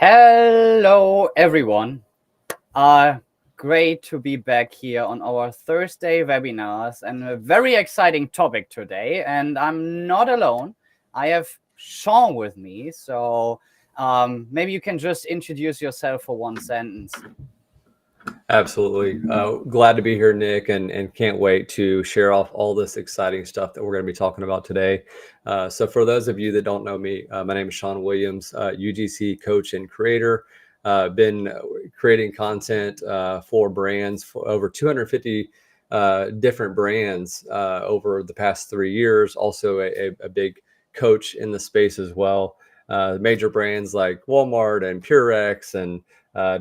Hello, everyone. Uh, Great to be back here on our Thursday webinars and a very exciting topic today. And I'm not alone. I have Sean with me. So maybe you can just introduce yourself for one sentence. Absolutely. Glad to be here, Nick, and can't wait to share off all this exciting stuff that we're going to be talking about today. So for those of you that don't know me, my name is Sean Williams, UGC coach and creator. Been creating content for brands for over 250 different brands over the past 3 years. Also a big coach in the space as well. Major brands like Walmart and Purex and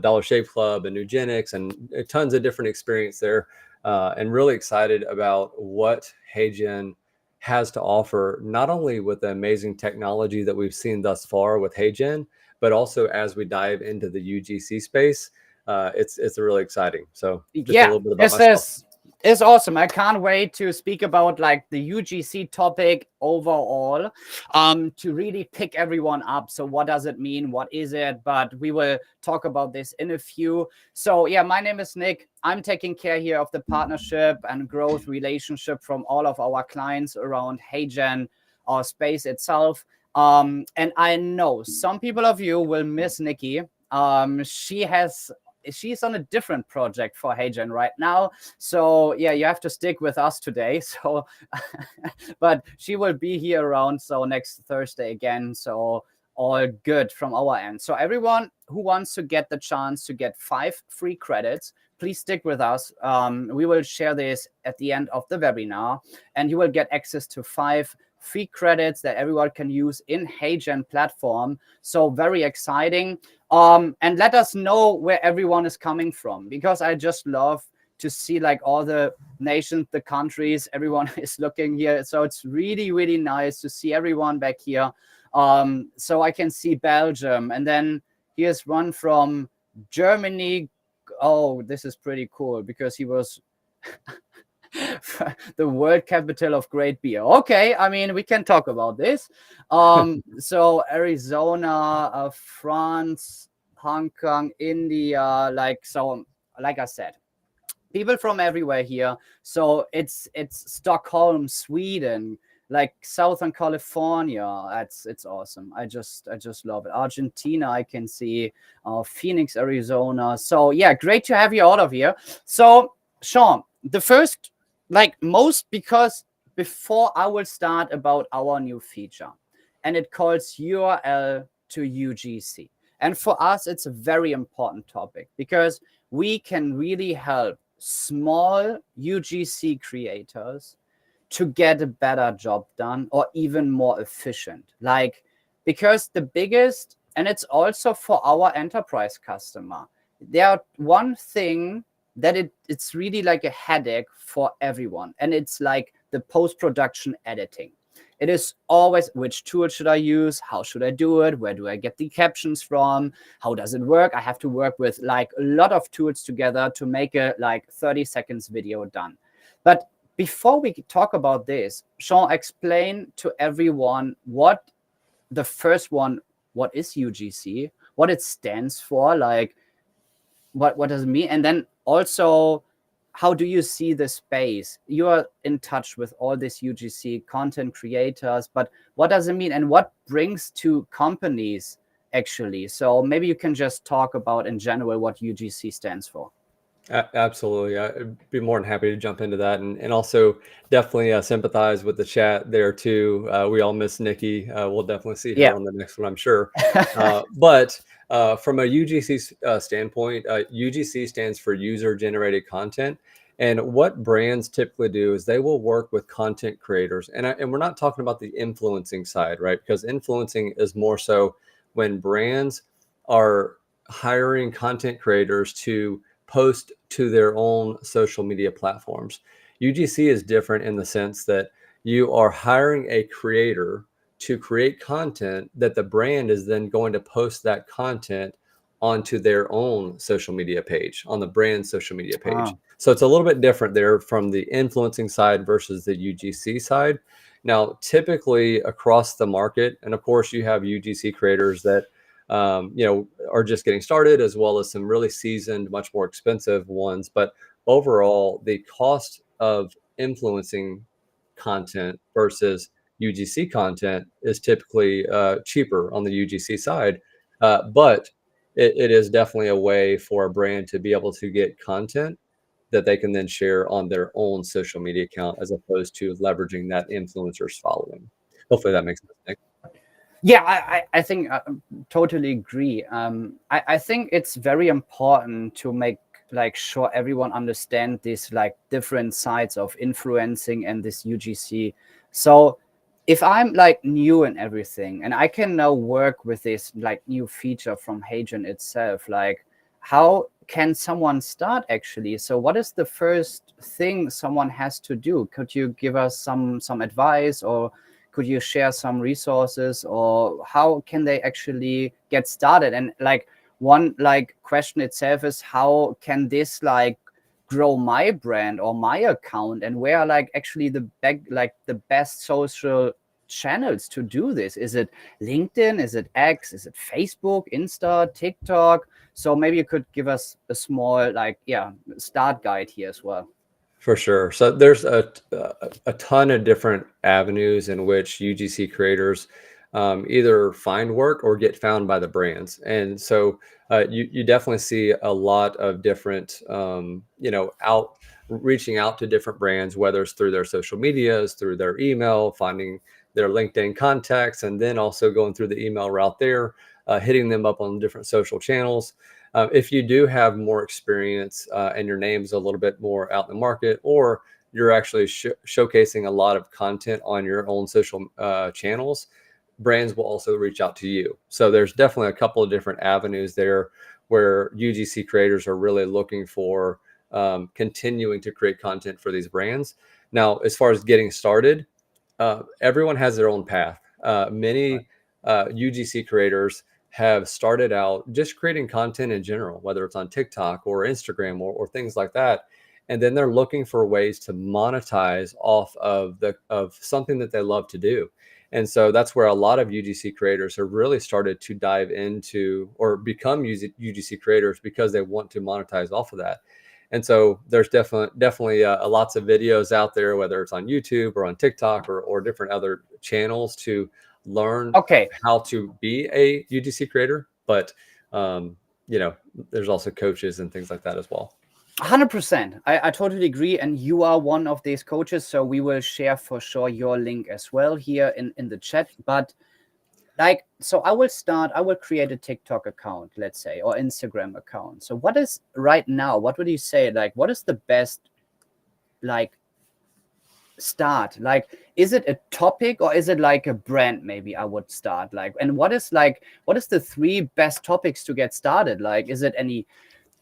Dollar Shave Club and Nugenics and tons of different experience there. And really excited about what HeyGen has to offer, not only with the amazing technology that we've seen thus far with HeyGen, but also as we dive into the UGC space. It's really exciting. So just a little bit about myself. It's awesome. I can't wait to speak about like the UGC topic overall, to really pick everyone up. So what does it mean? What is it? But we will talk about this in a few. So yeah, my name is Nick. I'm taking care here of the partnership and growth relationship from all of our clients around HeyGen, our space itself. And I know some people of you will miss Nikki. She's on a different project for HeyGen right now. So yeah, you have to stick with us today. So, but she will be here around. So next Thursday again. So all good from our end. So everyone who wants to get the chance to get 5 free credits, please stick with us. We will share this at the end of the webinar and you will get access to 5 free credits that everyone can use in HeyGen platform. So very exciting. And let us know where everyone is coming from, because I just love to see like all the nations, the countries, everyone is looking here. So it's really, really nice to see everyone back here. So I can see Belgium, and then here's one from Germany. Oh, this is pretty cool because he was the world capital of great beer. Okay, I mean, we can talk about this. So Arizona, France, Hong Kong, India, like I said, people from everywhere here. So it's Stockholm, Sweden, like Southern California. It's awesome. I just love it. Argentina, I can see, Phoenix, Arizona. So yeah, great to have you all of here. So Sean, the first, because before I will start about our new feature, and it calls URL to UGC. And for us, it's a very important topic because we can really help small UGC creators to get a better job done or even more efficient. Because the biggest, and it's also for our enterprise customer, there are one thing that it's really like a headache for everyone. And it's like the post-production editing. It is always, which tool should I use? How should I do it? Where do I get the captions from? How does it work? I have to work with like a lot of tools together to make a like 30 seconds video done. But before we talk about this, Sean, explain to everyone what the first one, what is UGC, what it stands for, like what does it mean? And then also, how do you see the space? You are in touch with all these UGC content creators, but what does it mean and what brings to companies actually? So maybe you can just talk about in general what UGC stands for. Absolutely. I'd be more than happy to jump into that and also definitely sympathize with the chat there too. We all miss Nikki. We'll definitely see her on the next one, I'm sure. But from a UGC standpoint, UGC stands for user generated content. And what brands typically do is they will work with content creators. And we're not talking about the influencing side, right? Because influencing is more so when brands are hiring content creators to post to their own social media platforms. UGC is different in the sense that you are hiring a creator to create content that the brand is then going to post that content onto their own social media page, on the brand social media page. So it's a little bit different there from the influencing side versus the UGC side. Now, typically across the market, and of course you have UGC creators that are just getting started, as well as some really seasoned, much more expensive ones. But overall, the cost of influencing content versus UGC content is typically cheaper on the UGC side. But it is definitely a way for a brand to be able to get content that they can then share on their own social media account, as opposed to leveraging that influencer's following. Hopefully that makes sense. Yeah, I think I totally agree. I think it's very important to make like sure everyone understand this like different sides of influencing and this UGC. So if I'm like new and everything, and I can now work with this like new feature from HeyGen itself, like how can someone start actually? So what is the first thing someone has to do? Could you give us some advice, or could you share some resources, or how can they actually get started? And like one like question itself is, how can this like grow my brand or my account, and where are like actually the the best social channels to do this? Is it LinkedIn? Is it X? Is it Facebook, Insta, TikTok? So maybe you could give us a small like start guide here as well. For sure. So there's a ton of different avenues in which UGC creators either find work or get found by the brands. And so you definitely see a lot of different, reaching out to different brands, whether it's through their social medias, through their email, finding their LinkedIn contacts, and then also going through the email route there, hitting them up on different social channels. If you do have more experience and your name's a little bit more out in the market, or you're actually showcasing a lot of content on your own social channels, brands will also reach out to you. So there's definitely a couple of different avenues there where UGC creators are really looking for continuing to create content for these brands. Now, as far as getting started, everyone has their own path. Many UGC creators have started out just creating content in general, whether it's on TikTok or Instagram or things like that. And then they're looking for ways to monetize off of something that they love to do. And so that's where a lot of UGC creators have really started to dive into or become UGC creators, because they want to monetize off of that. And so there's definitely lots of videos out there, whether it's on YouTube or on TikTok or different other channels, to learn how to be a UGC creator. But there's also coaches and things like that as well. 100%. I totally agree. And you are one of these coaches. So we will share for sure your link as well here in the chat. But like, so I will create a TikTok account, let's say, or Instagram account. So what is right now, what would you say, like, what is the best, like, start? Like, is it a topic, or is it like a brand? Maybe I would start like, and what is the 3 best topics to get started? Like, is it any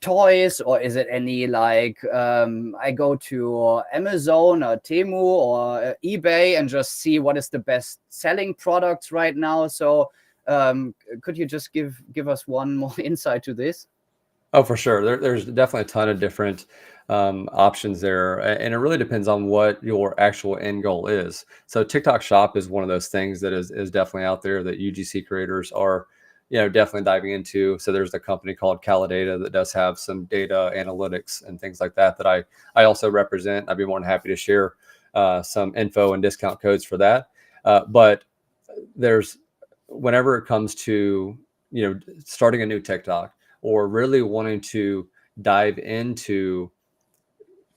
toys, or is it any like I go to Amazon or Temu or eBay and just see what is the best selling products right now? So could you just give us one more insight to this? Oh, for sure. There's definitely a ton of different options there, and it really depends on what your actual end goal is. So TikTok Shop is one of those things that is definitely out there that UGC creators are, definitely diving into. So there's a company called Calidata that does have some data analytics and things like that I also represent. I'd be more than happy to share some info and discount codes for that. But whenever it comes to starting a new TikTok, or really wanting to dive into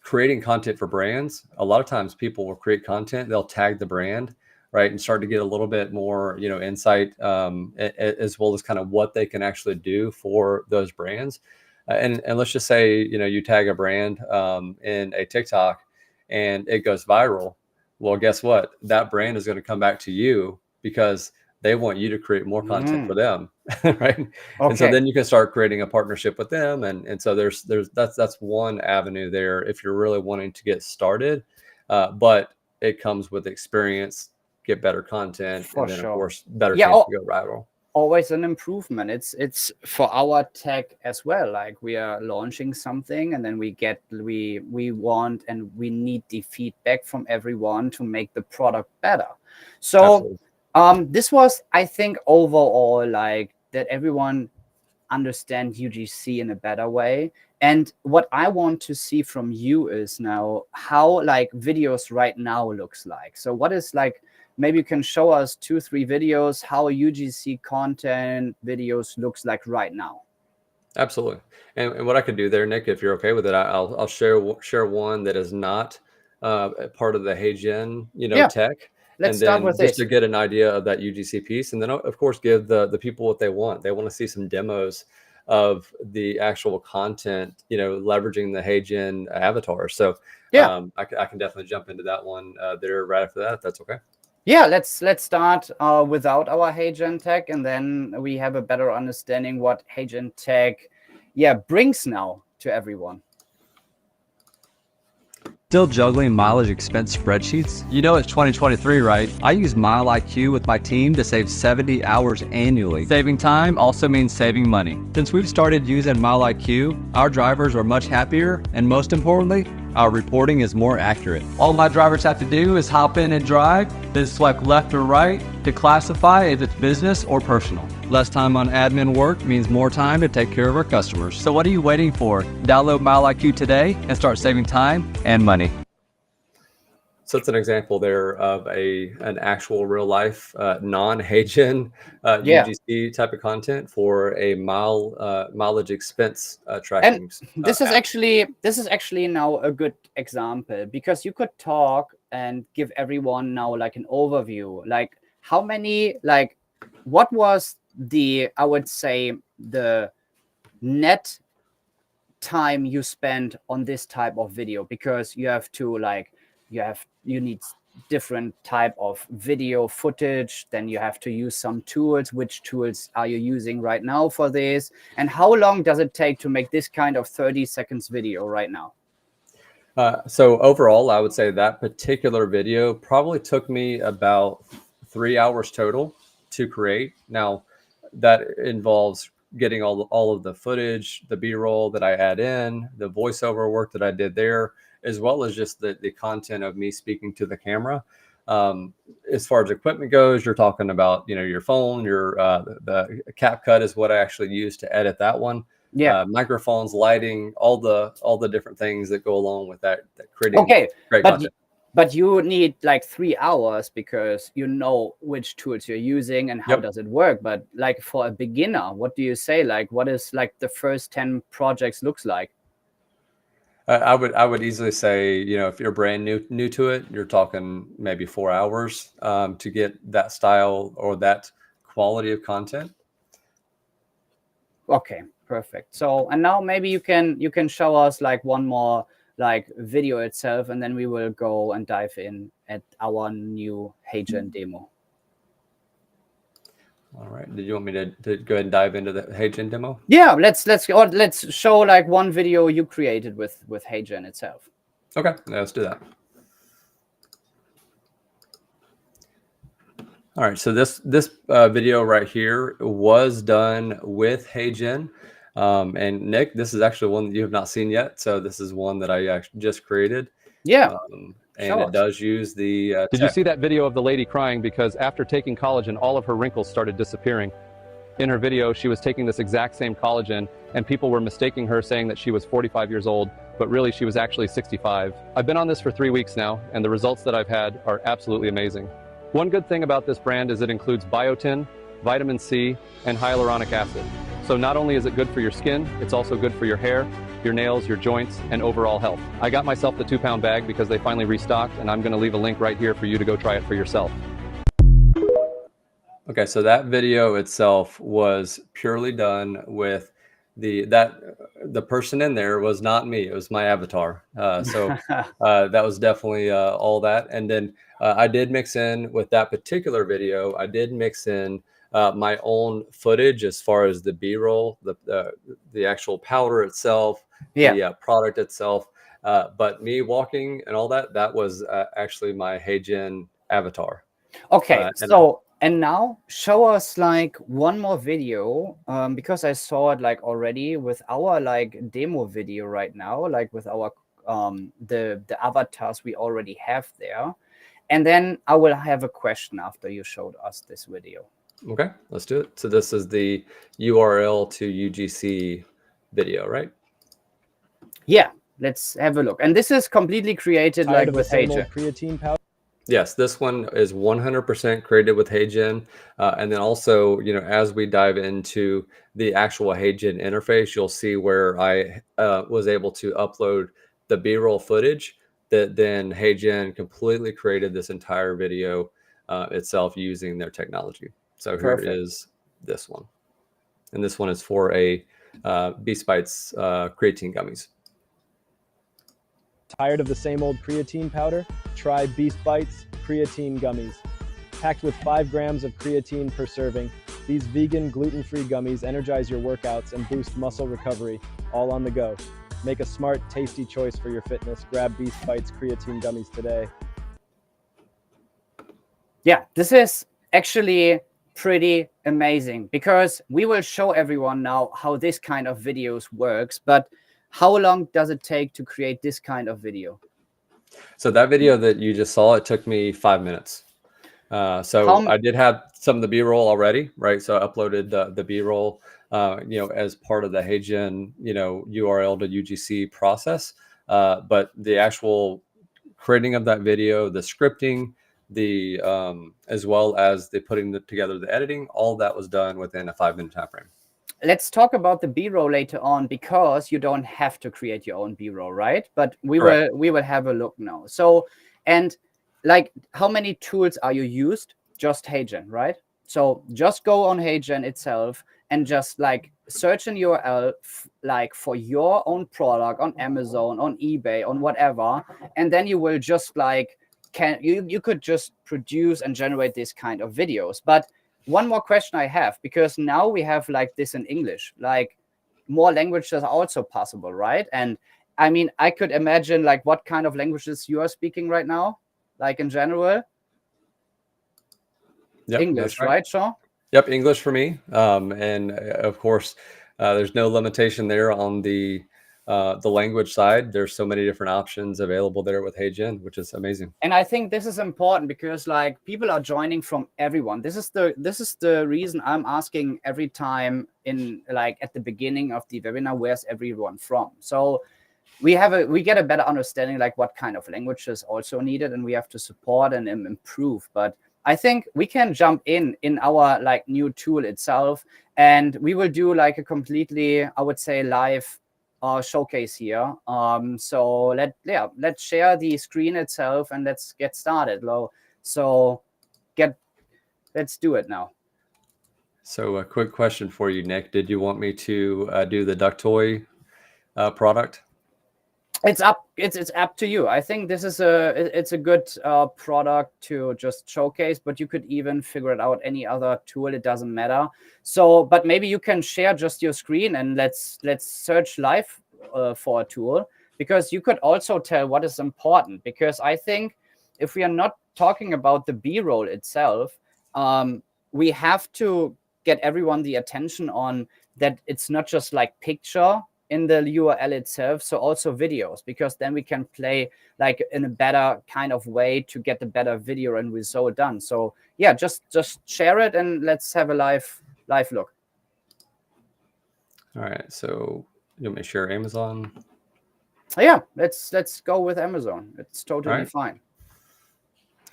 creating content for brands, a lot of times people will create content, they'll tag the brand, right, and start to get a little bit more, insight, as well as kind of what they can actually do for those brands. And let's just say, you tag a brand in a TikTok and it goes viral. Well, guess what? That brand is going to come back to you because they want you to create more content for them, right? Okay. And so then you can start creating a partnership with them, and so that's one avenue there if you're really wanting to get started. But it comes with experience, get better content, and then of course better chance to go viral. Always an improvement. It's for our tech as well. Like, we are launching something, and then we want and we need the feedback from everyone to make the product better. So absolutely. This was, I think, overall like that everyone understand UGC in a better way. And what I want to see from you is now how like videos right now looks like. So what is like, maybe you can show us 2-3 videos how UGC content videos looks like right now. Absolutely. And what I could do there, Nick, if you're okay with it, I'll share one that is not a part of the HeyGen, Yeah, tech, let's and start then with just this. to get an idea of that UGC piece, and then of course give the people what they want. They want to see some demos of the actual content, leveraging the HeyGen avatar. So Yeah. I can definitely jump into that one there right after that, if that's okay. Yeah, let's start without our HeyGen tech, and then we have a better understanding what HeyGen tech, brings now to everyone. Still juggling mileage expense spreadsheets? You know it's 2023, right? I use Mile IQ with my team to save 70 hours annually. Saving time also means saving money. Since we've started using Mile IQ, our drivers are much happier, and most importantly, our reporting is more accurate. All my drivers have to do is hop in and drive, then swipe left or right to classify if it's business or personal. Less time on admin work means more time to take care of our customers. So what are you waiting for? Download Mile IQ today and start saving time and money. So it's an example there of an actual real life non-HeyGen UGC type of content for a mileage expense tracking. And this is actually now a good example, because you could talk and give everyone now like an overview, like how many, like what was the, I would say, the net time you spend on this type of video, because you have to like you need different type of video footage, then you have to use some tools. Which tools are you using right now for this, and how long does it take to make this kind of 30 seconds video right now? So overall, I would say that particular video probably took me about 3 hours total to create. Now, that involves getting all of the footage, the B-roll that I add in, the voiceover work that I did there, as well as just the content of me speaking to the camera. As far as equipment goes, you're talking about your phone, the CapCut is what I actually use to edit that one. Yeah. Microphones, lighting, all the different things that go along with that creating Okay, great content. but you need like 3 hours because you know which tools you're using and how does it work. But like for a beginner, what do you say? Like what is like the first 10 projects looks like? I would easily say, if you're brand new to it, you're talking maybe 4 hours to get that style or that quality of content. Okay, perfect. So, and now maybe you can show us like one more like video itself, and then we will go and dive in at our new HeyGen demo. All right. Did you want me to go ahead and dive into the HeyGen demo? Yeah, let's show like one video you created with HeyGen itself. Okay, let's do that. All right, so this video right here was done with HeyGen. And Nick, this is actually one that you have not seen yet. So this is one that I actually just created. Yeah. And it does use the Did you see that video of the lady crying because after taking collagen, all of her wrinkles started disappearing? In her video, she was taking this exact same collagen, and people were mistaking her, saying that she was 45 years old, but really she was actually 65. I've been on this for 3 weeks now, and the results that I've had are absolutely amazing. One good thing about this brand is it includes biotin, vitamin C, and hyaluronic acid. So not only is it good for your skin, it's also good for your hair, your nails, your joints, and overall health. I got myself the 2-pound bag because they finally restocked, and I'm going to leave a link right here for you to go try it for yourself. Okay, so that video itself was purely done with the person in there was not me, it was my avatar. So that was definitely all that. And then I did mix in with that particular video, I did mix in my own footage as far as the B-roll, the actual powder itself, the product itself. But me walking and all that was actually my HeyGen avatar. Okay, and now show us like one more video, because I saw it like already with our like demo video right now, like with our the avatars we already have there. And then I will have a question after you showed us this video. Okay, let's do it. So this is the URL to UGC video, right? Yeah, let's have a look. And this is completely created Tired like of the with same old HeyGen. creatine powder? Yes, this one is 100% created with HeyGen. And then also, as we dive into the actual HeyGen interface, you'll see where I was able to upload the B-roll footage that then HeyGen completely created this entire video itself using their technology. So Perfect. here is this one. And this one is for a Beast Bites creatine gummies. Tired of the same old creatine powder? Try Beast Bites creatine gummies. Packed with 5 grams of creatine per serving, these vegan, gluten-free gummies energize your workouts and boost muscle recovery, all on the go. Make a smart, tasty choice for your fitness. Grab Beast Bites creatine gummies today. Yeah, this is actually pretty amazing because we will show everyone now how this kind of videos works, but how long does it take to create this kind of video? So that video that you just saw, it took me 5 minutes. I did have some of the B-roll already, right? So I uploaded the B-roll, as part of the HeyGen, URL to UGC process. But the actual creating of that video, the scripting, the as well as the putting together the editing, all that was done within a 5-minute time frame. Let's talk about the B-roll later on because you don't have to create your own B-roll, right? But we will have a look now. So, and like how many tools are you used? Just HeyGen, right? So just go on HeyGen itself and just like search an URL like for your own product on Amazon, on eBay, on whatever, and then you will just like you could just produce and generate this kind of videos. But one more question I have, because now we have like this in English, like more languages are also possible, right? And I mean, I could imagine like what kind of languages you are speaking right now, like in general. Yep, English, right, Sean? Yep, English for me. And of course, there's no limitation there on the language side. There's so many different options available there with HeyGen, which is amazing. And I think this is important because like people are joining from everyone. This is the reason I'm asking every time in like at the beginning of the webinar, where's everyone from? So we get a better understanding like what kind of language is also needed, and we have to support and improve. But I think we can jump in our like new tool itself, and we will do like a completely, I would say, live showcase here. So let's share the screen itself and let's get started. So let's do it now. So a quick question for you, Nick. Did you want me to do the duck toy product? It's up to you. I think this is a good product to just showcase, but you could even figure it out any other tool. It doesn't matter. So, but maybe you can share just your screen and let's search live for a tool, because you could also tell what is important. Because I think if we are not talking about the B-roll itself, we have to get everyone the attention on that it's not just like picture in the URL itself, so also videos, because then we can play like in a better kind of way to get the better video and result done. So yeah, just share it and let's have a live look. All right, so you want me to share Amazon? Yeah, let's go with Amazon. It's totally fine.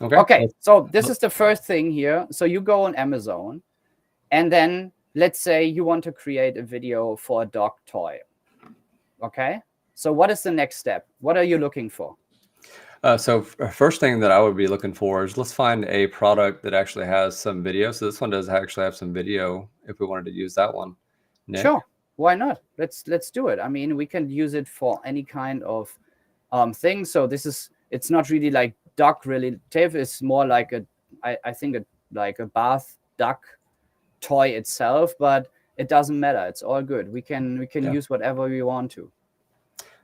Okay. So this is the first thing here. So you go on Amazon, and then let's say you want to create a video for a dog toy. Okay, so what is the next step? What are you looking for? So first thing that I would be looking for is let's find a product that actually has some video. So this one does actually have some video if we wanted to use that one. Nick? Sure, why not? Let's do it. I mean, we can use it for any kind of thing. So it's not really like duck relative. It's more like I think like a bath duck toy itself, but it doesn't matter. It's all good. We can use whatever we want to.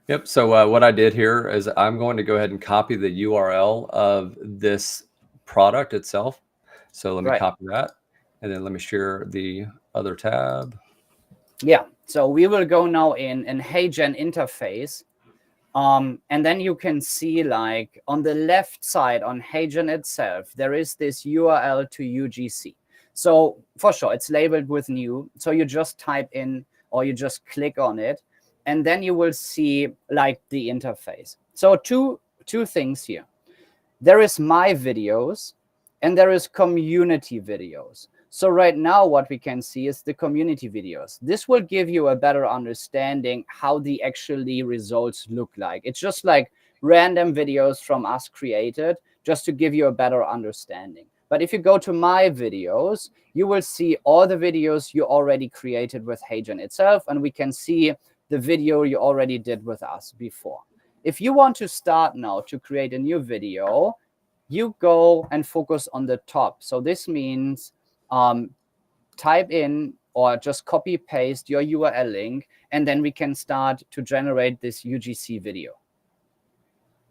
Yep. So what I did here is I'm going to go ahead and copy the URL of this product itself. So let me copy that, and then let me share the other tab. Yeah. So we will go now in HeyGen interface. And then you can see like on the left side on HeyGen itself, there is this URL to UGC. So for sure, it's labeled with new. So you just type in or you just click on it, and then you will see like the interface. So two things here. There is my videos and there is community videos. So right now what we can see is the community videos. This will give you a better understanding how the actually results look like. It's just like random videos from us created just to give you a better understanding. But if you go to my videos, you will see all the videos you already created with HeyGen itself, and we can see the video you already did with us before. If you want to start now to create a new video, you go and focus on the top. So this means type in or just copy paste your URL link, and then we can start to generate this UGC video.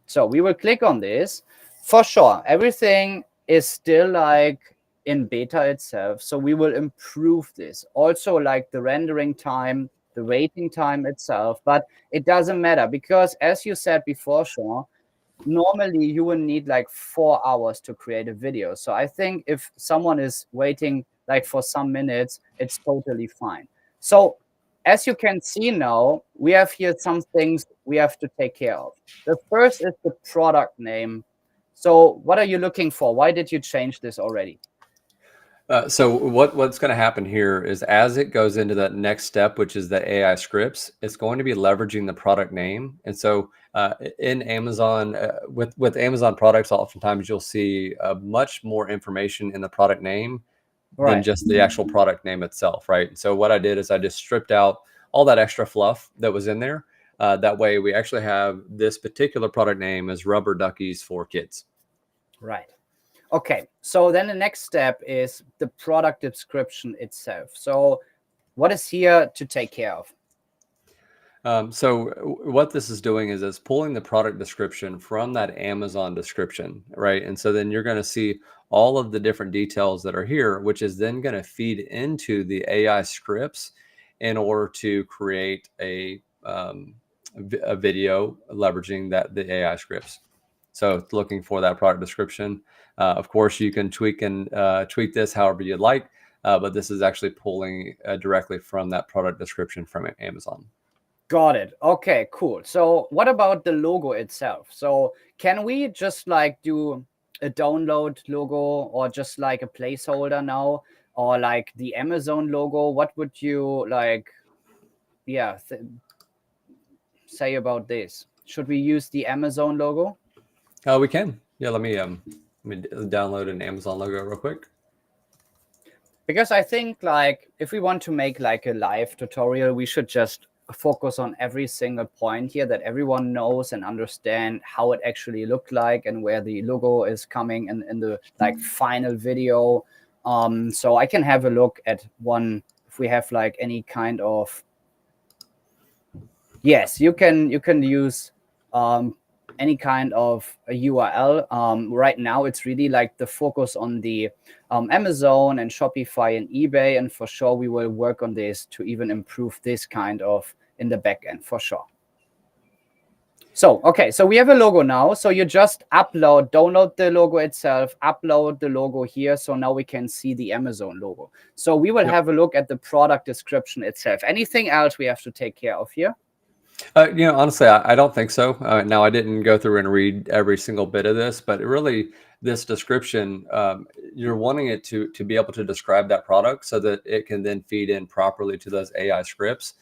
So we will click on this. For sure, everything is still like in beta itself. So we will improve this. Also like the rendering time, the waiting time itself, but it doesn't matter because as you said before, Sean, normally you will need like 4 hours to create a video. So I think if someone is waiting like for some minutes, it's totally fine. So as you can see now, we have here some things we have to take care of. The first is the product name. So what are you looking for? Why did you change this already? So what's going to happen here is as it goes into that next step, which is the AI scripts, it's going to be leveraging the product name. And so in Amazon, with Amazon products, oftentimes you'll see much more information in the product name than just the actual product name itself, right? So what I did is I just stripped out all that extra fluff that was in there. That way we actually have this particular product name as Rubber Duckies for Kids. Right. Okay, so then the next step is the product description itself. So what is here to take care of? So what this is doing is it's pulling the product description from that Amazon description, right? And so then you're going to see all of the different details that are here, which is then going to feed into the AI scripts in order to create a video leveraging the AI scripts. So looking for that product description. Of course, you can tweak this however you'd like, but this is actually pulling directly from that product description from Amazon. Got it. Okay, cool. So what about the logo itself? So can we just like do a download logo or just like a placeholder now, or like the Amazon logo? What would you like, say about this? Should we use the Amazon logo? We can. Yeah, let me download an Amazon logo real quick. Because I think like if we want to make like a live tutorial, we should just focus on every single point here that everyone knows and understand how it actually looked like and where the logo is coming in the like final video. So I can have a look at one if we have like any kind of, yes, you can use any kind of a URL. Right now, it's really like the focus on the Amazon and Shopify and eBay. And for sure, we will work on this to even improve this kind of in the back end for sure. So, okay, so we have a logo now. So you just download the logo itself, upload the logo here. So now we can see the Amazon logo. So we will have a look at the product description itself. Anything else we have to take care of here? Honestly, I don't think so. Now, I didn't go through and read every single bit of this, but really this description, you're wanting it to be able to describe that product so that it can then feed in properly to those AI scripts.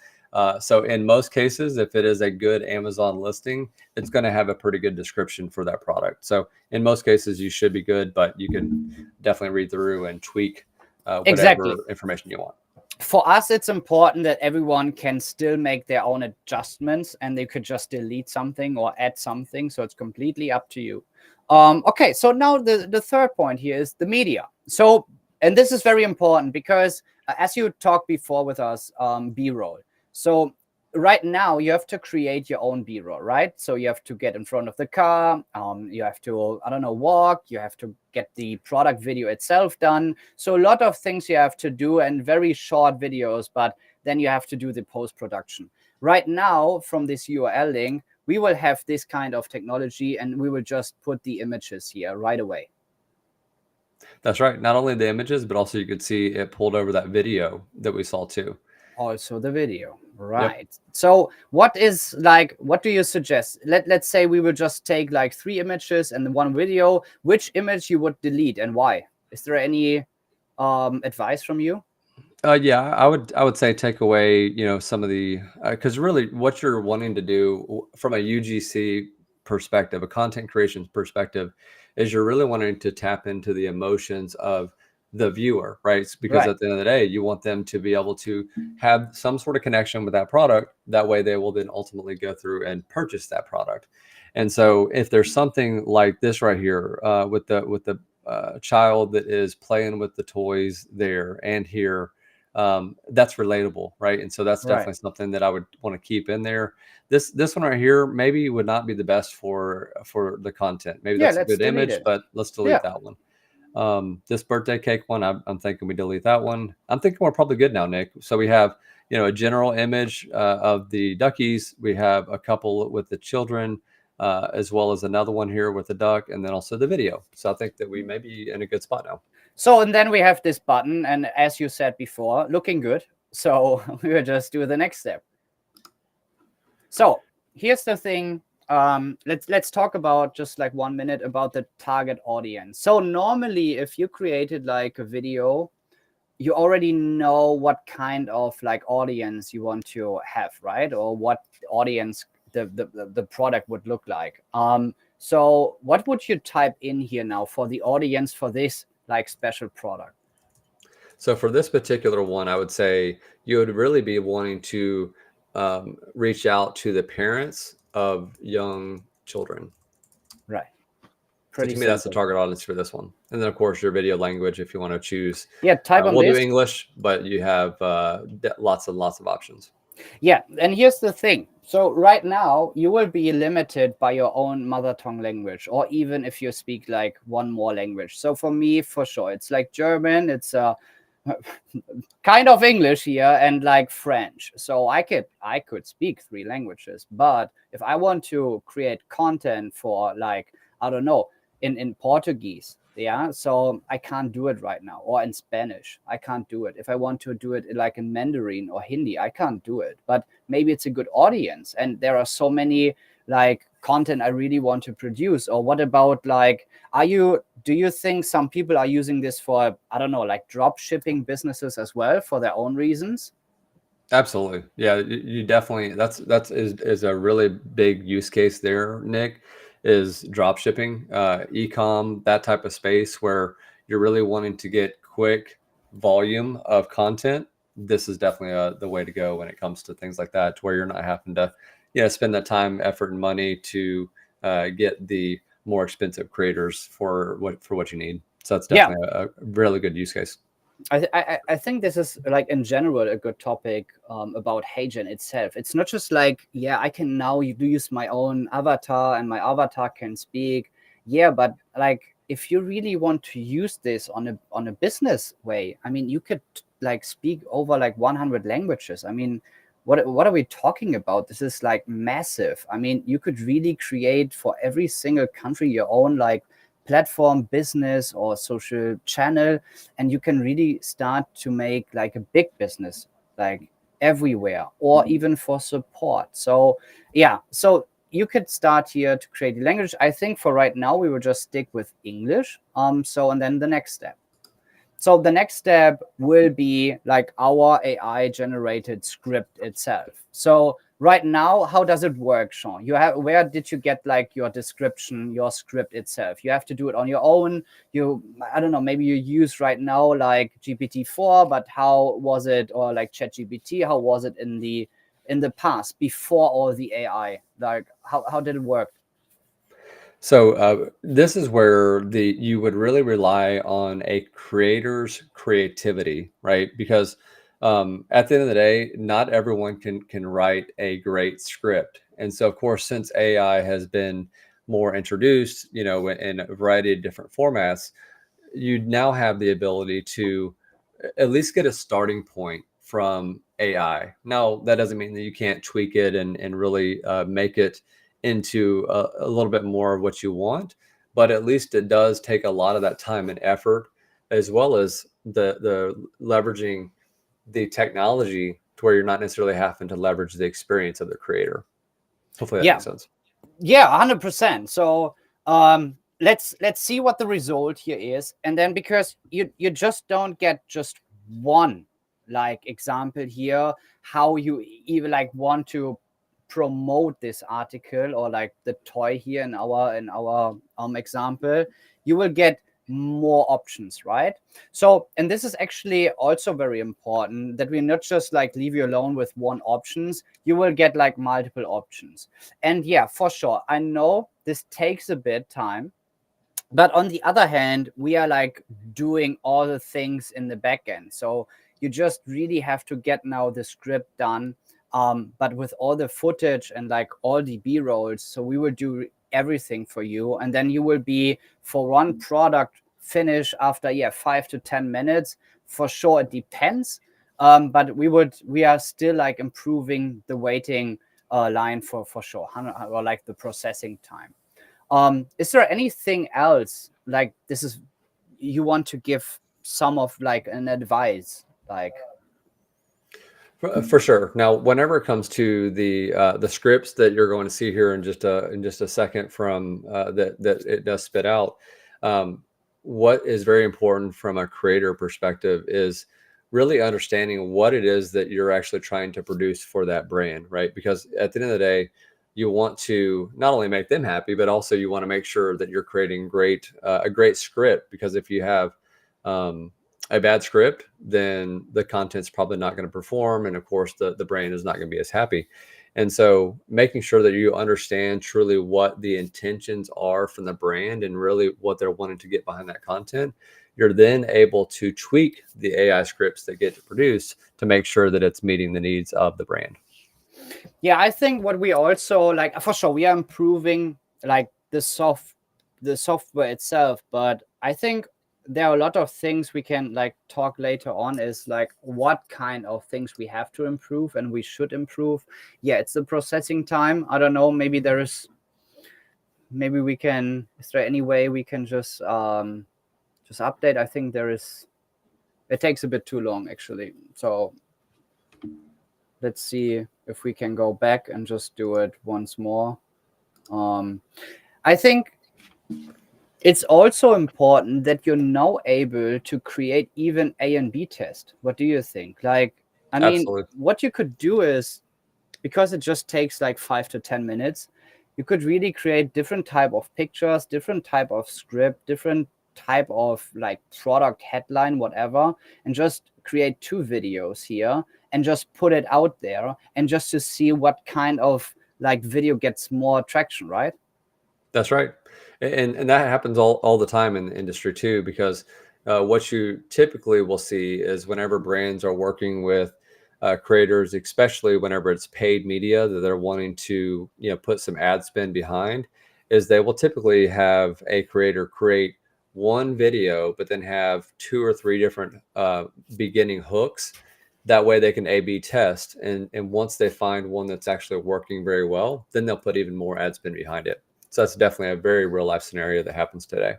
So in most cases, if it is a good Amazon listing, it's going to have a pretty good description for that product. So in most cases, you should be good, but you can definitely read through and tweak whatever information you want. For us, it's important that everyone can still make their own adjustments and they could just delete something or add something. So it's completely up to you. Okay, so now the third point here is the media. So, and this is very important because as you talked before with us, B-roll. So right now you have to create your own B-roll, right? So you have to get in front of the car. You have to, I don't know, walk. You have to get the product video itself done. So a lot of things you have to do and very short videos, but then you have to do the post-production. Right now, from this URL link, we will have this kind of technology and we will just put the images here right away. That's right. Not only the images, but also you could see it pulled over that video that we saw too. Also the video, Yep. right? So what is like, what do you suggest? Let's say we would just take like 3 images and one video. Which image you would delete and why? Is there any advice from you? Yeah, I would say take away, you know, some of the because really what you're wanting to do from a UGC perspective, a content creation perspective, is you're really wanting to tap into the emotions of the viewer, right? Because Right. at the end of the day, you want them to be able to have some sort of connection with that product. That way, they will then ultimately go through and purchase that product. And so, if there's something like this right here with the child that is playing with the toys there and here, that's relatable, right? And so that's Right. definitely something that I would want to keep in there. This one right here maybe would not be the best for the content. Maybe Yeah, that's a let's good delete image, it. but let's Yeah. delete that one. This birthday cake one, I'm thinking we delete that one. I'm thinking we're probably good now, Nick. So we have, you know, a general image of the duckies. We have a couple with the children, as well as another one here with the duck, and then also the video. So I think that we may be in a good spot now. So, and then we have this button, and as you said before, looking good. So we will just do the next step. So here's the thing. Let's talk about just like 1 minute about the target audience. So normally, if you created like a video, you already know what kind of like audience you want to have, right? Or what audience the product would look like. So what would you type in here now for the audience for this like special product? So for this particular one, I would say you would really be wanting to reach out to the parents of young children. Right. So Pretty to me, that's the simple. target audience for this one. And then, of course, your video language, if you want to choose. Yeah, type on We'll do this. English, but you have lots and lots of options. Yeah, and here's the thing. So right now, you will be limited by your own mother tongue language, or even if you speak like one more language. So for me, for sure, it's like German, it's kind of English here, and like French. So I could speak 3 languages, but if I want to create content for like, I don't know, in Portuguese, yeah, so I can't do it right now, or in Spanish I can't do it. If I want to do it like in Mandarin or Hindi, I can't do it. But maybe it's a good audience, and there are so many like content I really want to produce. Or what about like, do you think some people are using this for, I don't know, like drop shipping businesses as well for their own reasons? Absolutely. Yeah, you definitely, that's is a really big use case there, Nick, is drop shipping, e-com, that type of space where you're really wanting to get quick volume of content. This is definitely the way to go when it comes to things like that, to where you're not having to, you know, spend that time, effort, and money to get the more expensive creators for what you need. So that's Yeah. definitely a really good use case. I think this is like in general a good topic about HeyGen itself. It's not just like, yeah, I can now use my own avatar and my avatar can speak. Yeah, but like if you really want to use this on a business way, I mean, you could like speak over like 100 languages. I mean, what are we talking about? This is like massive. I mean, you could really create for every single country your own like platform, business, or social channel, and you can really start to make like a big business like everywhere, or even for support. So yeah, so you could start here to create the language. I think for right now we will just stick with English. So and then the next step. So the next step will be like our AI generated script itself. So right now, how does it work, Sean? Where did you get like your description, your script itself? You have to do it on your own. I don't know, maybe you use right now like GPT-4, but how was it, or like ChatGPT, how was it in the past before all the AI? Like how did it work? So this is where you would really rely on a creator's creativity, right? Because at the end of the day, not everyone can write a great script. And so, of course, since AI has been more introduced, you know, in a variety of different formats, you now have the ability to at least get a starting point from AI. Now, that doesn't mean that you can't tweak it and really make it into a little bit more of what you want, but at least it does take a lot of that time and effort as well as the leveraging the technology to where you're not necessarily having to leverage the experience of the creator. Hopefully that makes sense. Yeah, 100%. So let's see what the result here is, and then because you just don't get just one like example here, how you even like want to promote this article or like the toy here in our example, you will get more options, right? So, and this is actually also very important, that we not just like leave you alone with one options, you will get like multiple options. And yeah, for sure, I know this takes a bit time, but on the other hand, we are like doing all the things in the back end. So you just really have to get now the script done, but with all the footage and like all the B-rolls. So we will do everything for you, and then you will be for one product finish after 5 to 10 minutes for sure. It depends, but we are still like improving the waiting line for sure, or like the processing time. Is there anything else like this is you want to give some of like an advice like? For sure. Now, whenever it comes to the scripts that you're going to see here in just a second from that it does spit out, what is very important from a creator perspective is really understanding what it is that you're actually trying to produce for that brand, right? Because at the end of the day, you want to not only make them happy, but also you want to make sure that you're creating a great script. Because if you have a bad script, then the content's probably not going to perform, and of course the brand is not going to be as happy. And so making sure that you understand truly what the intentions are from the brand and really what they're wanting to get behind that content, you're then able to tweak the AI scripts that get produce to make sure that it's meeting the needs of the brand. Yeah, I think what we also like, for sure, we are improving like the software itself, but I think there are a lot of things we can like talk later on, is like what kind of things we have to improve and we should improve. Yeah, it's the processing time. I don't know, maybe is there any way we can just update? I think it takes a bit too long actually. So let's see if we can go back and just do it once more. I think it's also important that you're now able to create even A and B test. What do you think? Like, I mean, Absolutely. what you could do is, because it just takes like 5 to 10 minutes, you could really create different type of pictures, different type of script, different type of like product headline, whatever, and just create 2 videos here and just put it out there, and just to see what kind of like video gets more traction, right? That's right. And that happens all the time in the industry too, because what you typically will see is whenever brands are working with creators, especially whenever it's paid media that they're wanting to put some ad spend behind, is they will typically have a creator create one video, but then have 2 or 3 different beginning hooks. That way they can A/B test, and once they find one that's actually working very well, then they'll put even more ad spend behind it. So that's definitely a very real life scenario that happens today.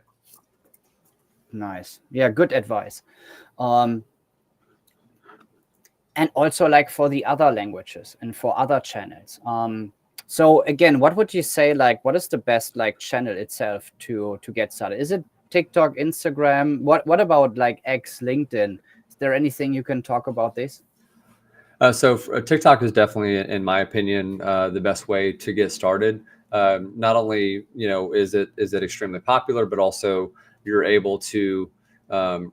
Nice. Yeah, good advice. And also like for the other languages and for other channels. So again, what would you say, like, what is the best like channel itself to get started? Is it TikTok, Instagram? What about like X, LinkedIn? Is there anything you can talk about this? So TikTok is definitely, in my opinion, the best way to get started. Not only is it extremely popular, but also you're able to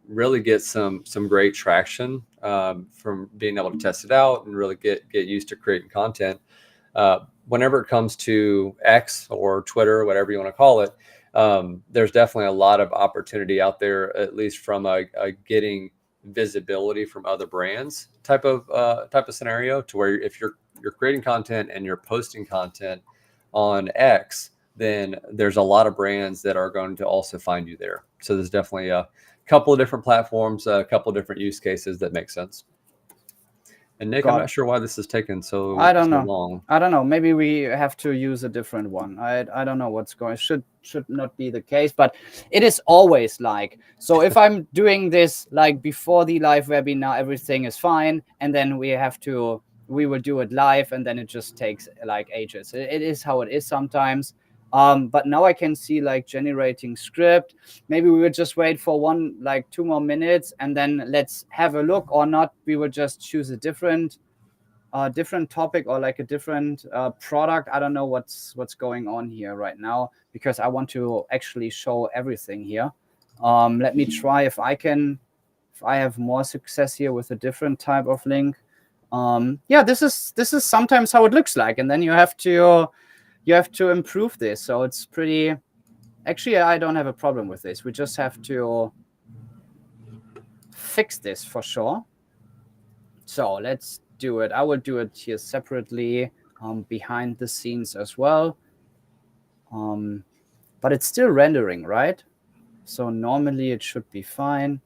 really get some great traction from being able to test it out and really get used to creating content. Whenever it comes to X or Twitter, whatever you want to call it, there's definitely a lot of opportunity out there, at least from a getting visibility from other brands type of scenario, to where if you're creating content and you're posting content on X, then there's a lot of brands that are going to also find you there. So there's definitely a couple of different platforms, a couple of different use cases that make sense. And Nick, I'm not sure why this is taking so long. I don't know. Maybe we have to use a different one. I don't know what's going. Should not be the case, but it is always like, so if I'm doing this like before the live webinar, everything is fine, and then we will do it live, and then it just takes like ages. It is how it is sometimes. But now I can see like generating script. Maybe we will just wait for 2 more minutes, and then let's have a look, or not. We will just choose a different topic, or like a different product. I don't know what's going on here right now, because I want to actually show everything here. Let me try if I have more success here with a different type of link. Yeah, this is sometimes how it looks like, and then you have to improve this. So it's pretty, actually, I don't have a problem with this. We just have to fix this for sure. So let's do it. I will do it here separately, behind the scenes as well. But it's still rendering, right? So normally it should be fine.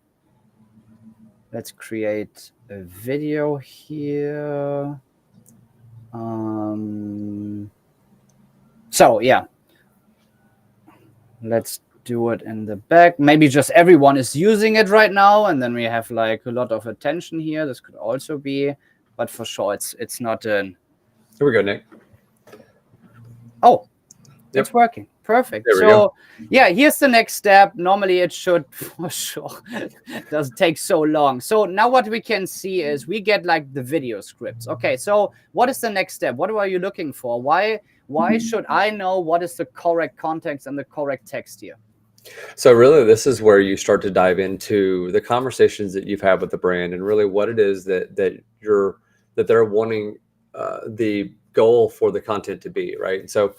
Let's create a video here. So yeah, let's do it in the back. Maybe just everyone is using it right now, and then we have like a lot of attention here. This could also be, but for sure it's not an. Here we go, Nick. Oh, it's working. Perfect. So yeah, here's the next step. Normally it should, for sure, doesn't take so long. So now what we can see is we get like the video scripts. Okay, so what is the next step? What are you looking for? Why should I know what is the correct context and the correct text here? So really, this is where you start to dive into the conversations that you've had with the brand, and really what it is that they're wanting the goal for the content to be, right? So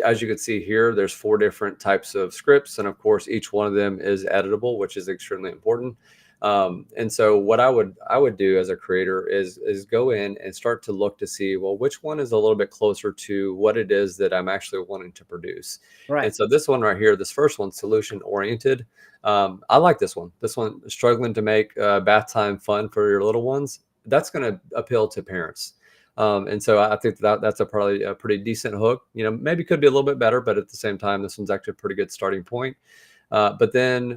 as you can see here, there's 4 different types of scripts, and of course each one of them is editable, which is extremely important. And so what I would do as a creator is go in and start to look to see, well, which one is a little bit closer to what it is that I'm actually wanting to produce. Right. And so this one right here, this first one, solution oriented, I like this one. This one, struggling to make bath time fun for your little ones. That's going to appeal to parents. And so I think that's probably a pretty decent hook. You know, maybe could be a little bit better, but at the same time, this one's actually a pretty good starting point. But then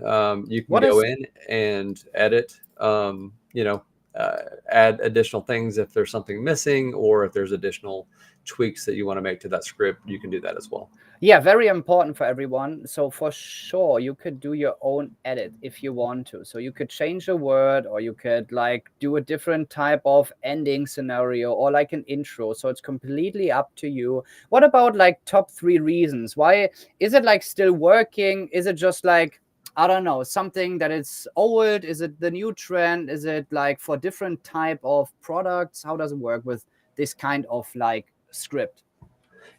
you can go in and edit, add additional things if there's something missing, or if there's additional tweaks that you want to make to that script, you can do that as well. Yeah, very important for everyone. So for sure, you could do your own edit if you want to. So you could change a word, or you could like do a different type of ending scenario, or like an intro. So it's completely up to you. What about like top 3 reasons? Why is it like still working? Is it just like, I don't know, something that is old? Is it the new trend? Is it like for different type of products? How does it work with this kind of like script?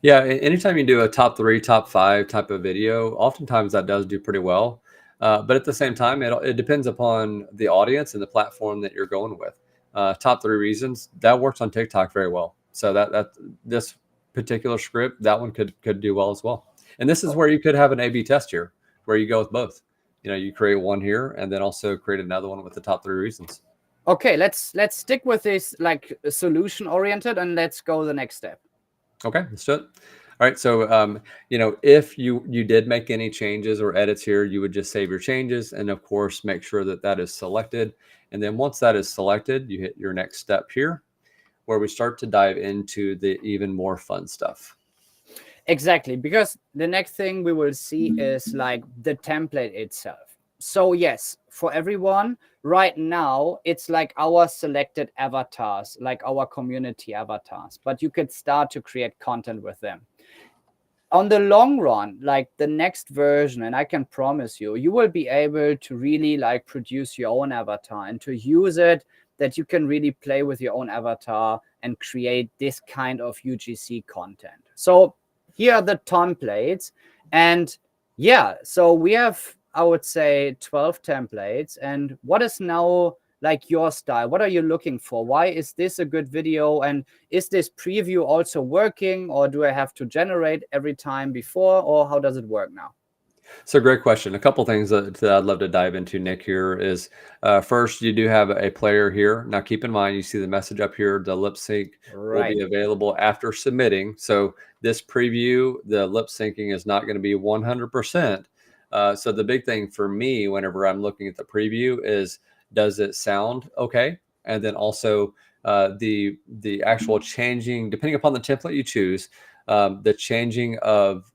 Yeah, anytime you do a top 3, top 5 type of video, oftentimes that does do pretty well. But at the same time, it depends upon the audience and the platform that you're going with. Top 3 reasons, that works on TikTok very well. So that this particular script, that one could do well as well. And this is where you could have an A/B test here, where you go with both. You know, you create one here and then also create another one with the top 3 reasons. Okay, let's stick with this like solution oriented, and let's go the next step. Okay, let's do it. All right, so if you did make any changes or edits here, you would just save your changes, and of course make sure that is selected. And then once that is selected, you hit your next step here, where we start to dive into the even more fun stuff. Exactly, because the next thing we will see is like the template itself. So yes, for everyone right now, it's like our selected avatars, like our community avatars, but you could start to create content with them. On the long run, like the next version, and I can promise you, you will be able to really like produce your own avatar and to use it, that you can really play with your own avatar and create this kind of UGC content. So here are the templates, and yeah, so we have, I would say, 12 templates. And what is now like your style? What are you looking for? Why is this a good video? And is this preview also working, or do I have to generate every time before, or how does it work now? So great question. A couple things that I'd love to dive into, Nick, here is first, you do have a player here. Now, keep in mind, you see the message up here, the lip sync will be available after submitting. So this preview, the lip syncing is not going to be 100%. So the big thing for me, whenever I'm looking at the preview, is does it sound okay? And then also the actual changing, depending upon the template you choose, the changing of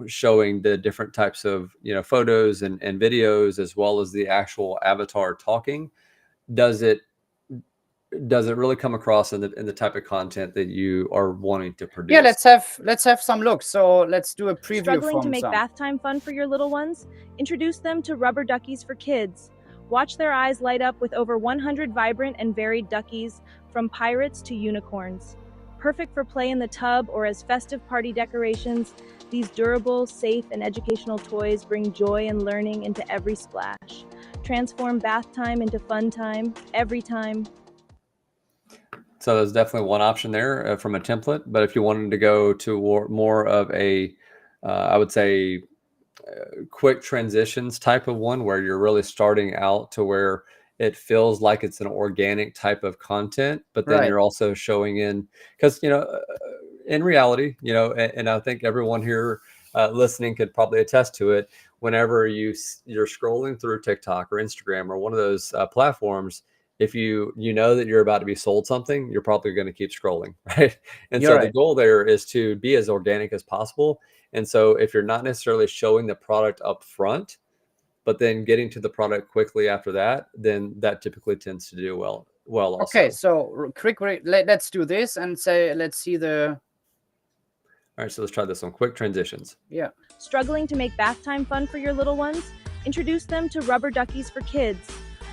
showing the different types of photos and videos, as well as the actual avatar talking. Does it really come across in the type of content that you are wanting to produce? Yeah, let's have some look. So let's do a preview. Struggling to make bath time fun for your little ones? Introduce them to rubber duckies for kids. Watch their eyes light up with over 100 vibrant and varied duckies, from pirates to unicorns. Perfect for play in the tub or as festive party decorations, these durable, safe, and educational toys bring joy and learning into every splash. Transform bath time into fun time, every time. So there's definitely one option there from a template. But if you wanted to go to more of a, I would say, quick transitions type of one, where you're really starting out to where it feels like it's an organic type of content, but then you're also showing in, because, in reality, and I think everyone here listening could probably attest to it. Whenever you're scrolling through TikTok or Instagram or one of those platforms, if you know that you're about to be sold something, you're probably going to keep scrolling, right? And so the goal there is to be as organic as possible. And so if you're not necessarily showing the product up front, but then getting to the product quickly after that, then that typically tends to do well also. Okay, so quick, let's do this and say, let's see the... All right, so let's try this one. Quick transitions. Yeah. Struggling to make bath time fun for your little ones? Introduce them to rubber duckies for kids.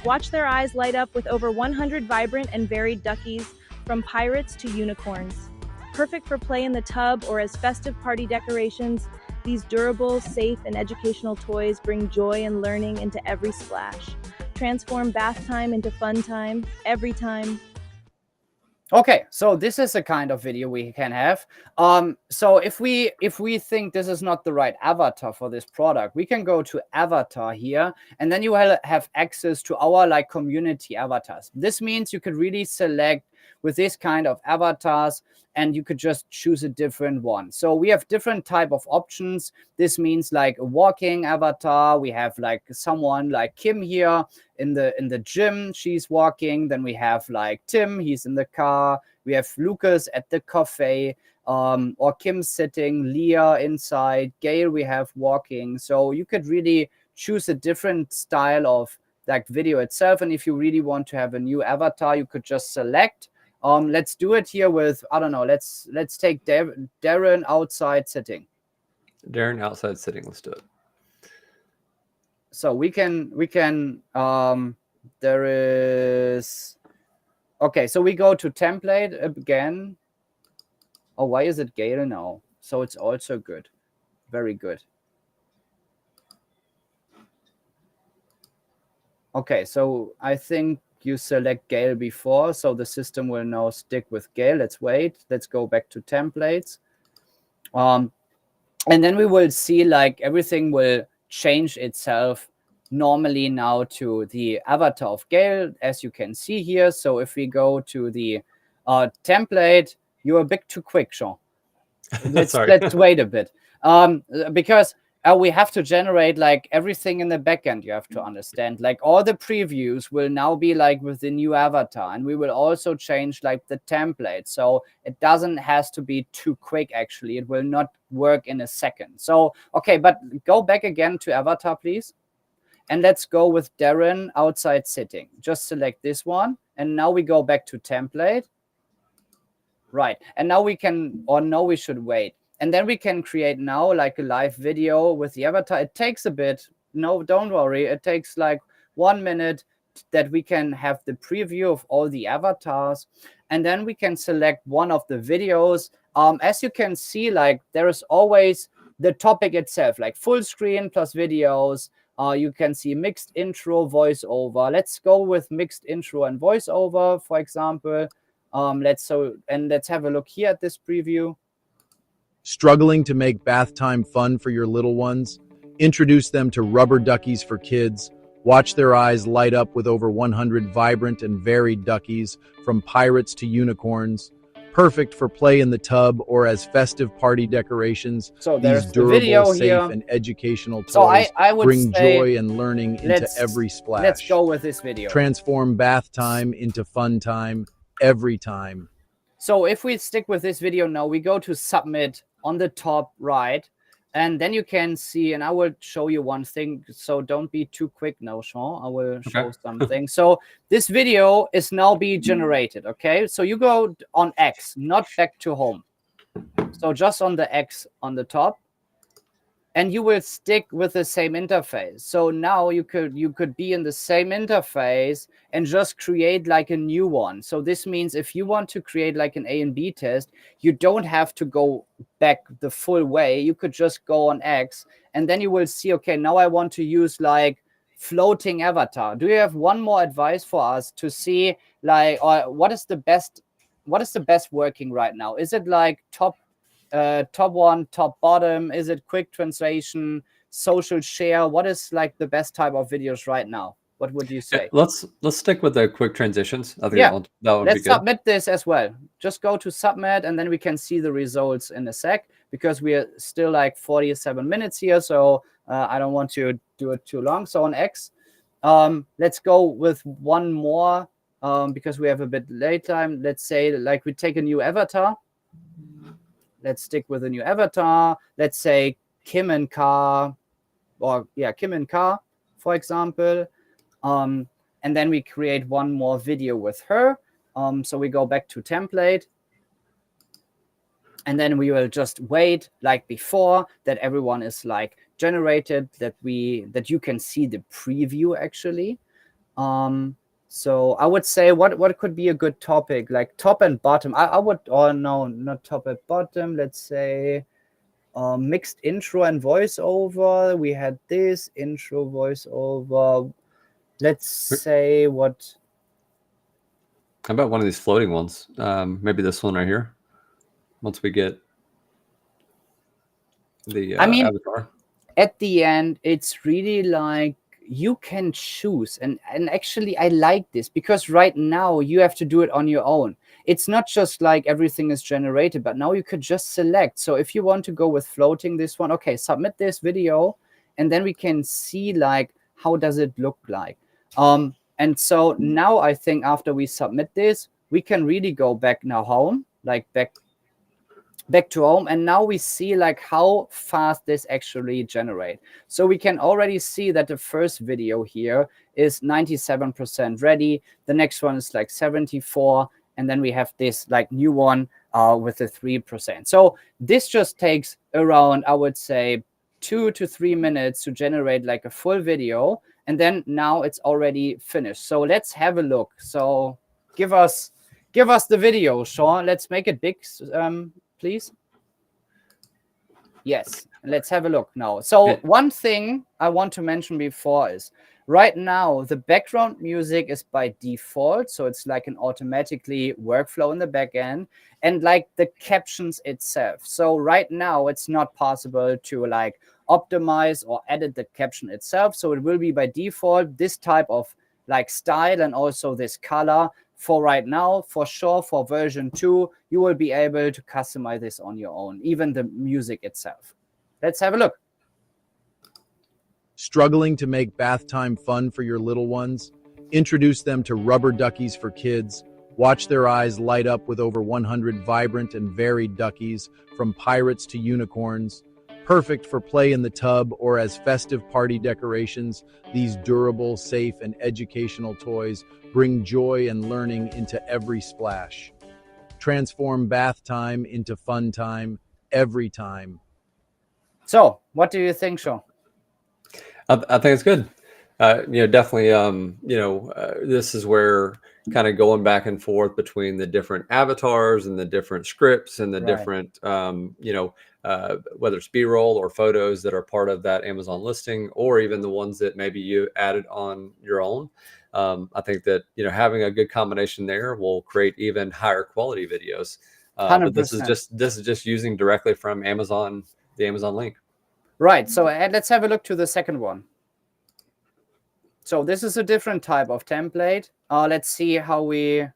Watch their eyes light up with over 100 vibrant and varied duckies, from pirates to unicorns. Perfect for play in the tub or as festive party decorations, these durable, safe, and educational toys bring joy and learning into every splash. Transform bath time into fun time, every time. Okay, so this is the kind of video we can have. So if we think this is not the right avatar for this product, we can go to avatar here, and then you will have access to our community avatars. This means you could really select with this kind of avatars, and you could just choose a different one. So we have different type of options. This means like a walking avatar. We have like someone like Kim here in the gym, she's walking. Then we have like Tim, he's in the car. We have Lucas at the cafe, or Kim sitting, Leah inside, Gail we have walking. So you could really choose a different style of like video itself. And if you really want to have a new avatar, you could just select. Let's do it here with, I don't know, let's take Darren outside sitting. Darren outside sitting, let's do it. So we can there is, okay, so we go to template again. Oh, why is it Gail now? So it's also good. Very good. Okay, so I think you select Gail before, so the system will now stick with Gail. Let's wait. Let's go back to templates. And then we will see like everything will change itself normally now to the avatar of Gail, as you can see here. So if we go to the template, you're a bit too quick, Sean. Let's wait a bit. Because we have to generate like everything in the backend. You have to understand, like all the previews will now be like with the new avatar, and we will also change like the template. So it has to be too quick. Actually, it will not work in a second. So, okay, but go back again to avatar, please. And let's go with Darren outside sitting. Just select this one. And now we go back to template. Right. And now we can, or no, we should wait. And then we can create now like a live video with the avatar. It takes a bit. No, don't worry. It takes like 1 minute that we can have the preview of all the avatars. And then we can select one of the videos. As you can see, like there is always the topic itself, like full screen plus videos. You can see mixed intro, voiceover. Let's go with mixed intro and voiceover, for example. Let's have a look here at this preview. Struggling to make bath time fun for your little ones? Introduce them to rubber duckies for kids. Watch their eyes light up with over 100 vibrant and varied duckies, from pirates to unicorns. Perfect for play in the tub or as festive party decorations. So These there's the durable, video safe, here. and educational toys So I would bring say joy and learning into let's every splash. let's go with this video. Transform bath time into fun time every time. So if we stick with this video now, we go to submit on the top right, and then you can see, and I will show you one thing. So don't be too quick now, Sean. I will show something. So this video is now being generated. Okay. So you go on X, not back to home. So just on the X on the top, and you will stick with the same interface. So now you could be in the same interface and just create like a new one. So this means if you want to create like an A and B test, you don't have to go back the full way. You could just go on X, and then you will see, okay, now I want to use like floating avatar. Do you have one more advice for us to see like, or what is the best working right now? Is it like top one, top bottom? Is it quick translation, social share? What is like the best type of videos right now? What would you say? Yeah, let's stick with the quick transitions. I think that would be good. Let's submit this as well. Just go to submit, and then we can see the results in a sec, because we are still like 47 minutes here. So I don't want to do it too long. So on X, let's go with one more because we have a bit late time. Let's say like we take a new avatar. Let's stick with a new avatar. Let's say Kim and Ka, or Kim and Ka, for example. And then we create one more video with her. So we go back to template. And then we will just wait like before that everyone is like generated, that you can see the preview actually. So I would say what could be a good topic, like top and bottom. I would, or no, not top and bottom. Let's say mixed intro and voiceover. We had this intro, voiceover. Let's say what? How about one of these floating ones? Maybe this one right here. Once we get the avatar. At the end, it's really like, you can choose, and actually I like this, because right now you have to do it on your own. It's not just like everything is generated, but now you could just select. So if you want to go with floating, this one, okay, submit this video, and then we can see like how does it look like. And so now I think after we submit this, we can really go back now home, like back to home, and now we see like how fast this actually generate. So we can already see that the first video here is 97% ready. The next one is like 74, and then we have this like new one with the 3%. So this just takes around, I would say, 2 to 3 minutes to generate like a full video, and then now it's already finished. So let's have a look. So give us the video, Sean. Let's make it big, please. Yes, let's have a look now. So one thing I want to mention before is, right now the background music is by default, so it's like an automatically workflow in the back end, and like the captions itself. So right now it's not possible to like optimize or edit the caption itself, so it will be by default this type of like style and also this color. For right now, for sure, for version 2, you will be able to customize this on your own, even the music itself. Let's have a look. Struggling to make bath time fun for your little ones? Introduce them to rubber duckies for kids. Watch their eyes light up with over 100 vibrant and varied duckies, from pirates to unicorns. Perfect for play in the tub or as festive party decorations, these durable, safe, and educational toys bring joy and learning into every splash. Transform bath time into fun time every time. So, what do you think, Sean? I think it's good. Definitely. This is where kind of going back and forth between the different avatars and the different scripts and the different, whether it's B-roll or photos that are part of that Amazon listing, or even the ones that maybe you added on your own. I think that, having a good combination there will create even higher quality videos. But this is just using directly from Amazon, the Amazon link. Right. So let's have a look to the second one. So this is a different type of template. Let's see how we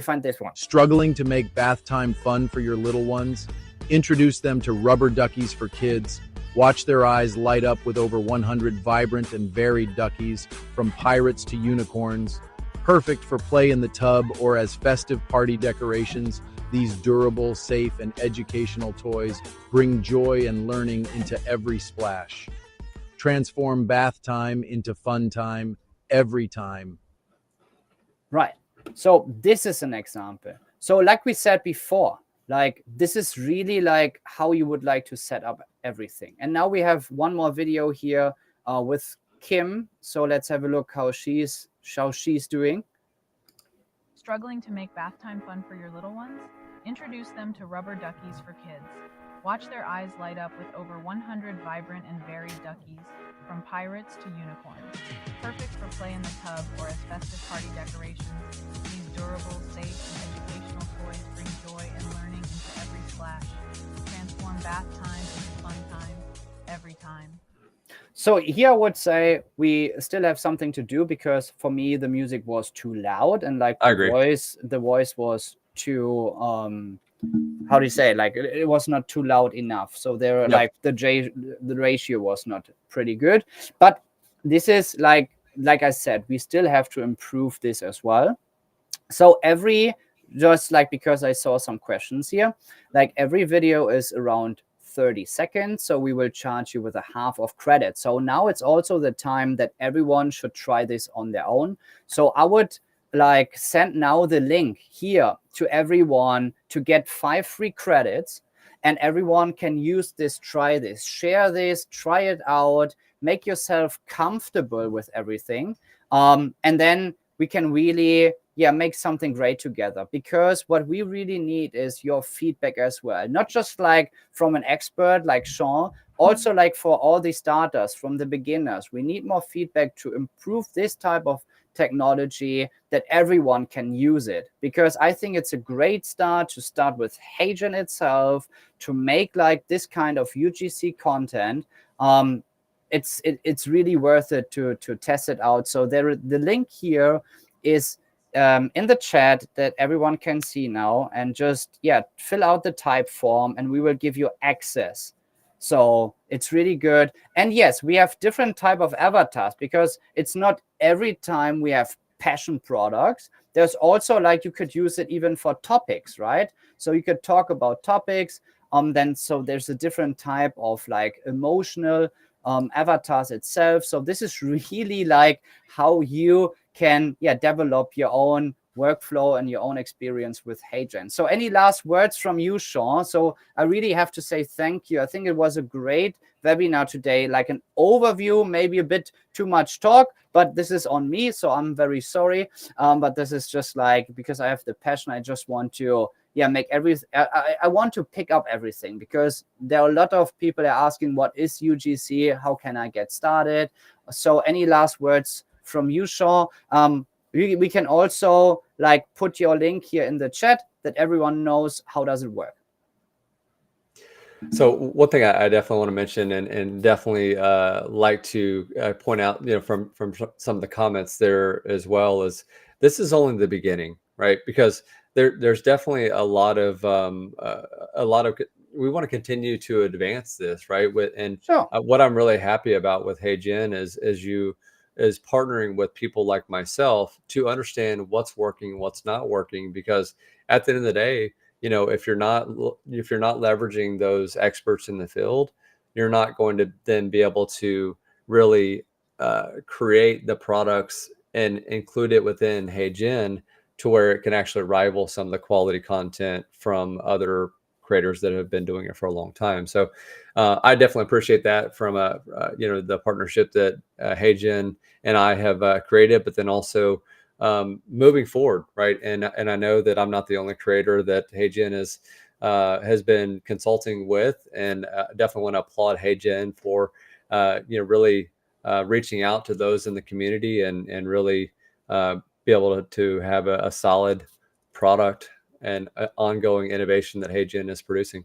find this one. Struggling to make bath time fun for your little ones? Introduce them to rubber duckies for kids. Watch their eyes light up with over 100 vibrant and varied duckies, from pirates to unicorns. Perfect for play in the tub or as festive party decorations, these durable, safe, and educational toys bring joy and learning into every splash. Transform bath time into fun time every time. Right. So this is an example. So like we said before, like this is really like how you would like to set up everything. And now we have one more video here with Kim. So let's have a look how she's doing. Struggling to make bath time fun for your little ones? Introduce them to rubber duckies for kids. Watch their eyes light up with over 100 vibrant and varied duckies, from pirates to unicorns. Perfect for play in the tub or as festive party decorations, these durable, safe, and educational toys bring joy and learning into every splash. Transform bath time into fun time, every time. So here I would say we still have something to do, because for me the music was too loud, and like I agree. the voice was too how do you say, like it was not too loud enough. So there are like the ratio was not pretty good. But this is like I said, we still have to improve this as well. So just like, because I saw some questions here, like every video is around 30 seconds, so we will charge you with a half of credit. So now it's also the time that everyone should try this on their own. So I would like send now the link here to everyone to get 5 free credits, and everyone can use this, try this, share this, try it out, make yourself comfortable with everything, and then we can really make something great together. Because what we really need is your feedback as well, not just like from an expert like Sean, also like for all the starters, from the beginners. We need more feedback to improve this type of technology, that everyone can use it. Because I think it's a great start to start with HeyGen itself, to make like this kind of UGC content. It's really worth it to test it out. So the link here is in the chat that everyone can see now, and just fill out the type form and we will give you access. So it's really good. And yes, we have different type of avatars, because it's not every time we have passion products. There's also like, you could use it even for topics, right? So you could talk about topics. So there's a different type of like emotional avatars itself. So this is really like how you can develop your own workflow and your own experience with HeyGen. So any last words from you, Sean? So I really have to say thank you. I think it was a great webinar today, like an overview, maybe a bit too much talk, but this is on me, so I'm very sorry. But this is just like, because I have the passion, I just want to make everything. I want to pick up everything, because there are a lot of people are asking, what is UGC? How can I get started? So any last words from you, Sean? We can also like put your link here in the chat, that everyone knows how does it work. So one thing I definitely want to mention, and definitely like to point out, from some of the comments there as well, is this is only the beginning, right? Because there's definitely a lot of we want to continue to advance this, right? What I'm really happy about with HeyGen is partnering with people like myself to understand what's working, what's not working. Because at the end of the day, if you're not leveraging those experts in the field, you're not going to then be able to really create the products and include it within HeyGen to where it can actually rival some of the quality content from other creators that have been doing it for a long time. So I definitely appreciate that from the partnership that HeyGen and I have created, but then also moving forward, right? And I know that I'm not the only creator that HeyGen has been consulting with, and definitely want to applaud HeyGen for really reaching out to those in the community and really be able to have a solid product and ongoing innovation that HeyGen is producing.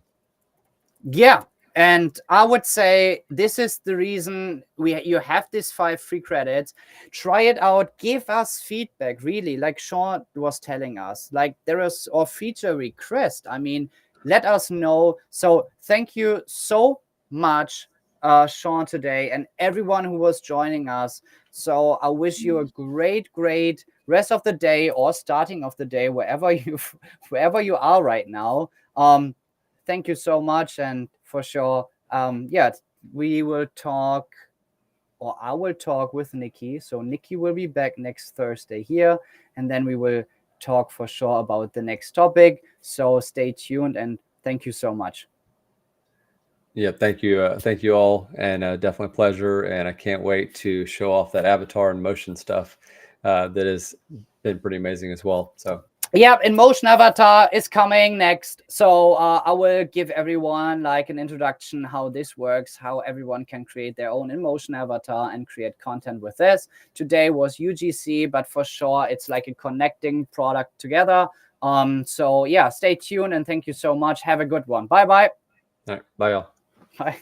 Yeah, And I would say this is the reason you have these 5 free credits. Try it out. Give us feedback, really, like Sean was telling us. Like there is a feature request. I mean, let us know. So thank you so much, Sean, today, and everyone who was joining us. So I wish you a great rest of the day or starting of the day, wherever you are right now. Thank you so much, and for sure, yeah, we will talk, or I will talk with Nikki. So Nikki will be back next Thursday here, and then we will talk for sure about the next topic. So stay tuned, and thank you so much. Yeah, thank you all, and definitely a pleasure. And I can't wait to show off that avatar and motion stuff. That has been pretty amazing as well. So yeah, in motion avatar is coming next. So I will give everyone like an introduction how this works, how everyone can create their own in motion avatar and create content with this. Today was UGC, but for sure it's like a connecting product together. So yeah, stay tuned, and thank you so much. Have a good one. Bye bye. All right, bye y'all. Bye.